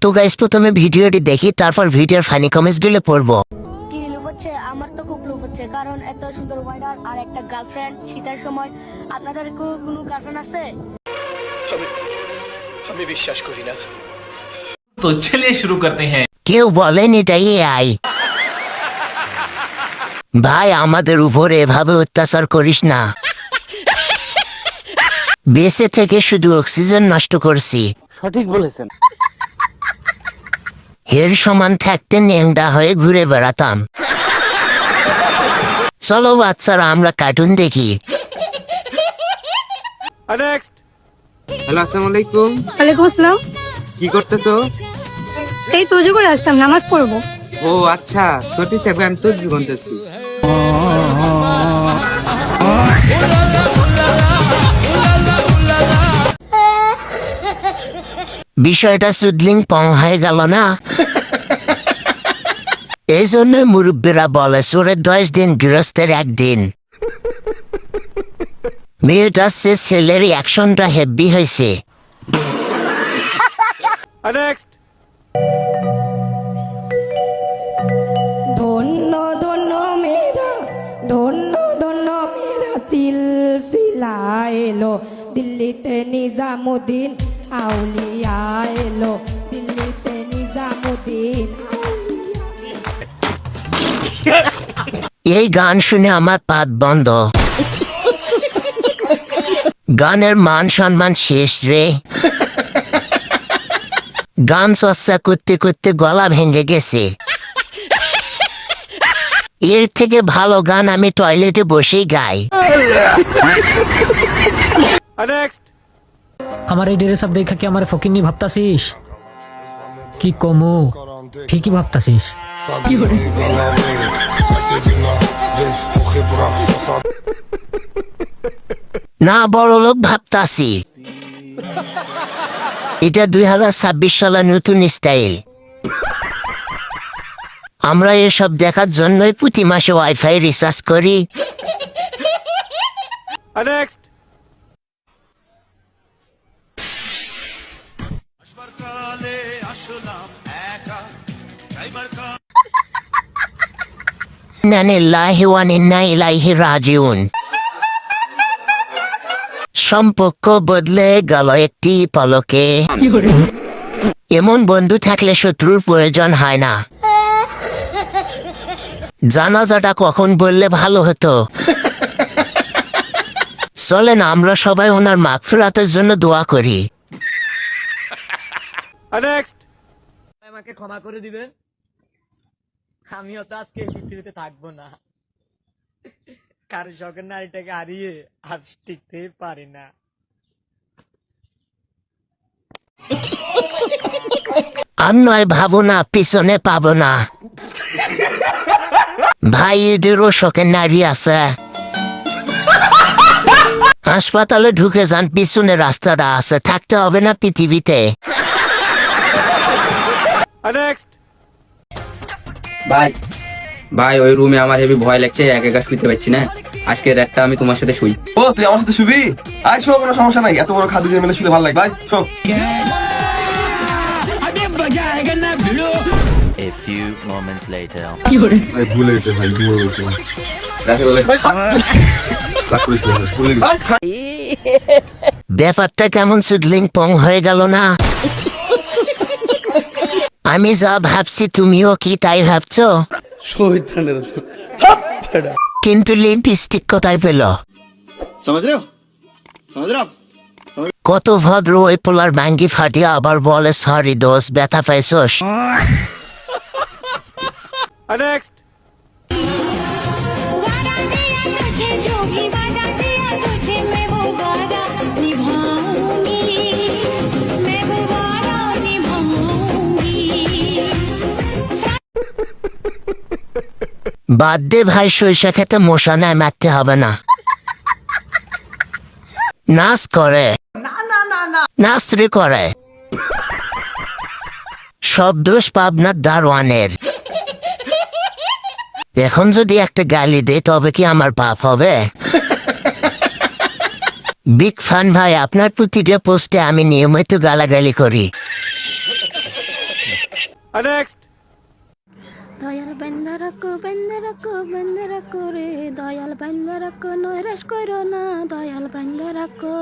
তো গাইস প্রথমে ভিডিওটি দেখি, তারপর ভিডিওর ফানি কমেন্টস গুলো পড়বো। কি লোভ হচ্ছে? আমার তো খুব লোভ হচ্ছে, কারণ এত সুন্দর ওয়েদার আর একটা গার্লফ্রেন্ড। শীতের সময় আপনাদের কোনো গার্লফ্রেন্ড আছে? আমি বিশ্বাস করি না। तो चलिए शुरू करते हैं। কেউ বলেন এটা এআই। ভাই আমাদের উপরে এভাবে অত্যাচার করিস না। বেঁচে থেকে শুধু অক্সিজেন নষ্ট করছি। সঠিক বলেছেন। এর সমান থাকতে ন্যাংডা হয়ে ঘুরে বেড়াতাম। চলো বাচ্চারা আমরা কার্টুন দেখি। হ্যালো, আসসালামু আলাইকুম। ওয়ালাইকুম আসসালাম। কি করতেছো? এই তোজো করে আসলাম, নামাজ পড়বো। ও আচ্ছা, 37 আমি তো গুনতেছি। বিষয়টা সুদলিং পং হয়ে গেল না? এই জন্য মুরব্বীরা বলে চোরের 10 দিন গৃহস্থের 1 দিন। মেয়েটা সে ছেলের অ্যাকশনটা হেভি হয়েছে। ধন্য ধন্য মেরা, ধন্য ধন্য মেরা সিলসিলা এলো দিল্লিতে নিজামুদ্দিন আউলিয়া এলো দিল্লিতে নিজামুদ্দিন। এই গান শুনে আমার পাত বন্ধ। গানের মান সম্মান শেষ রে। গান চর্চা করতে করতে গলা ভেঙে গেছে। এর থেকে ভালো গান আমি টয়লেটে বসেই গাই। আমার এই ড্রেস আপ দেখা কি আমার ফকিন্নি ভাবতাছিস? কি কমু, ঠিকই ভাবতাছিস। না বড় লোক ভাবতাছি। এটা 2026 সালের নতুন স্টাইল। আমরা এসব দেখার জন্যই প্রতি মাসে ওয়াইফাই রিচার্জ করি। ইন্নালিল্লাহি ওয়া ইন্না ইলাইহি রাজিউন। সম্পর্ক বদলে গেল একটি পলকে। এমন বন্ধু থাকলে শত্রুর প্রয়োজন হয় না। জানাজাটা কখন বললে ভালো হতো? চলেন আমরা সবাই ওনার মাগফিরাতের জন্য দোয়া করি। আমাকে ক্ষমা করে দিবেন, আমিও তো আজকে এই পৃথিবীতে থাকবো না। কারো শখের নারীটাকে হারিয়ে আজ টিকতে পারি না। আর নয় ভাবো না পিছনে পাবো না। ভাই এদেরও শখের নারী আছে। হাসপাতালে ঢুকে যান, পিছনে রাস্তাটা আছে, থাকতে হবে না পৃথিবীতে। ভাই ভাই, ওই রুমে আমার হেভি ভয় লাগছে, একা একা শুইতে পারছি না। আজকে রাতটা আমি তোমার সাথে শুই। ও তুই আমার সাথে শুবি? আয় শো, কোনো সমস্যা নাই। এত বড় খাদ্য দিয়ে মিলে শুলে ভালো লাগে। ভাই show. A few moments later. ভাই ভুলে গেছে, ভাই ভুলে গেছে। ব্যাপারটা কেমন সুদলিং পং হয়ে গেল না? আমি যা ভাবছি তুমিও কি তাই ভাবছো? কিন্তু লিপস্টিক কোথায় পেল? কত ভদ্র ওই পোলার ভাঙ্গি ফাটিয়ে আবার বলে সরি দোষ, ব্যথা পাইছস। বাদ দে ভাই, সরিষা খেতে মশা নাই, মারতে হবে না। নাচ করে, নাচরে করে। সব দোষ পাবনার দারোয়ানের। এখন যদি একটা গালি দে তবে কি আমার পাপ হবে? বিগ ফান ভাই, আপনার প্রতিটা পোস্টে আমি নিয়মিত গালাগালি করি। দয়াল বান্দা রাখো রে দয়াল বান্দা রাখো নৈরাশ করো না দয়াল বান্দা রাখো।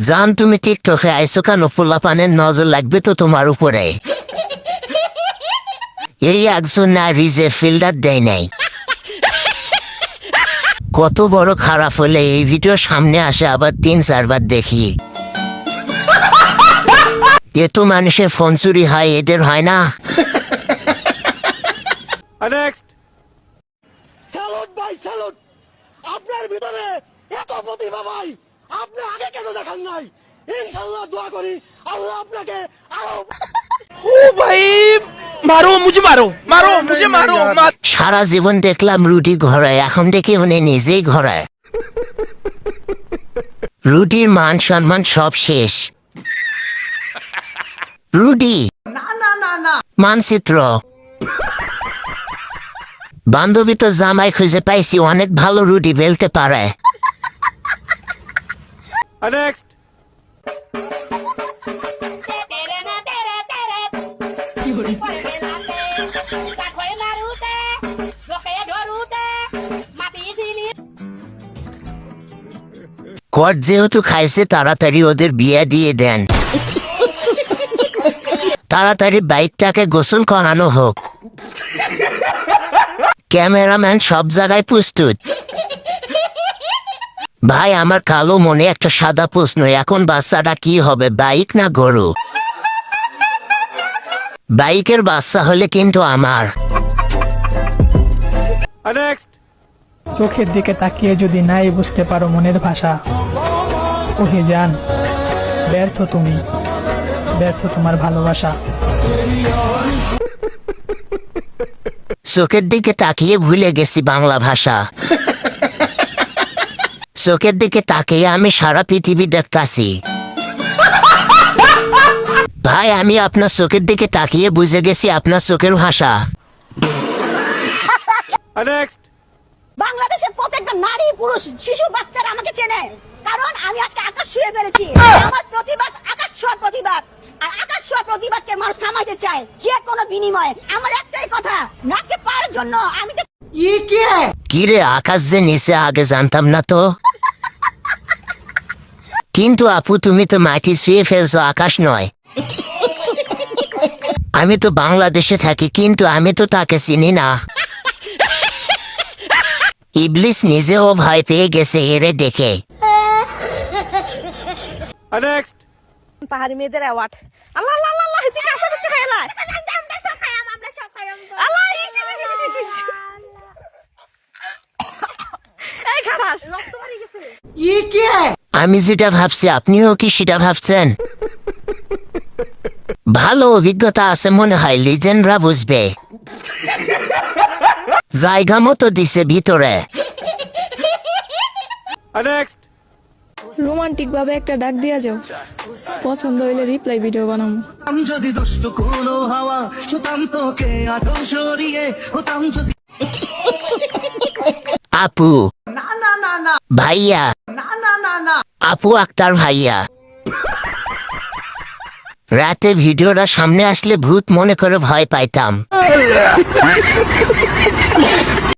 জান তুমি টিকটকে আইসো কেন? পোলাপানের নজর লাগবে তো তোমার উপরে। এই একজন নারী যে ফিল্ডার দেয় নাই, কত বড় খারাপ হলে এই ভিডিও সামনে আসে আবার 3-4 বার দেখি। এ তো মানুষের ফোন চুরি হয়, এদের হয় না? স্যালুট ভাই স্যালুট, আপনার ভিতরে এত প্রতিভা ভাই, আপনি আগে কেন দেখান নাই? ইনশাআল্লাহ দোয়া করি আল্লাহ আপনাকে আরো। সারা জীবন দেখলাম রুটি ঘরায়, এখন দেখি উনি নিজেই ঘরায়। রুটির মান সম্মান সব শেষ। রুটি মানচিত্র বান্ধবী তো জামাই খুঁজে পাইছি, অনেক ভালো রুটি বেলতে পারে। কট যেহেতু খাইছে তাড়াতাড়ি ওদের বিয়ে দিয়ে দেন। তাড়াতাড়ি বাইকটাকে গোসল করানো হোক। ক্যামেরাম্যান সব জায়গায় প্রস্তুত। ভাই আমার কালো মনে একটা সাদা প্রশ্ন, এখন বাচ্চাটা কি হবে, বাইক না গরু? বাইকের বাচ্চা হলে কিন্তু আমার। চোখের দিকে তাকিয়ে যদি নাই বুঝতে পারো মনের ভাষা, ওহে জান ব্যর্থ তুমি, ব্যর্থ তোমার ভালোবাসা। চোখের দিকে তাকিয়ে ভুলে গেছি বাংলা ভাষা। চোখের দিকে তাকিয়ে আমি সারা পৃথিবী দেখতাছি। ভাই আমি আপনার চোখের দিকে তাকিয়ে বুঝে গেছি আপনার চোখের ভাষা। বাংলাদেশের প্রত্যেকটা নারী পুরুষ শিশু বাচ্চারা আমাকে চেনে, কারণ আমি আজকে আকাশ ছুঁয়ে ফেলেছি। আমার প্রতিবাদ আকাশ ছোঁয়া প্রতিবাদ, আর আকাশ ছোঁয়া প্রতিবাদকে মানুষ থামাইতে চায় যে কোনো বিনিময়ে। আমার একটাই কথা, আজকে পাওয়ার জন্য আমি তো কি রে, আকাশ যে নিচে আগে জানতাম না তো। কিন্তু আপু তুমি তো মাটি ছুঁয়ে ফেলছো, আকাশ নয়। আমি তো বাংলাদেশে থাকি, কিন্তু আমি তো তাকে চিনি না। ইবলিস নিজেও ভয় পেয়ে গেছে এরে দেখে। পাহাড়ি মেয়েদের অ্যাওয়ার্ড। আল্লাহ আল্লাহ আল্লাহ, এদিকে আসো তো খাইলা। আল্লাহ এই খারাস রক্ত মারি গেছে। আমি যেটা ভাবছি আপনিও কি সেটা ভাবছেন? ভালো অভিজ্ঞতা আছে মনে হয়, লিজেন্ডরা বুঝবে। জায়গা মতো দিছে ভিতরে। রোমান্টিক ভাবে একটা ডাক দিয়া যাও, পছন্দ হইলে রিপ্লাই ভিডিও বানাবো। আমি যদি দুষ্ট কোনো হাওয়া ছুতাম তোকে আলো সরিয়ে হতাম যদি। আপু ভাইয়া, আপু আক্তার ভাইয়া। রাতে ভিডিওটা সামনে আসলে ভূত মনে করে ভয় পাইতাম।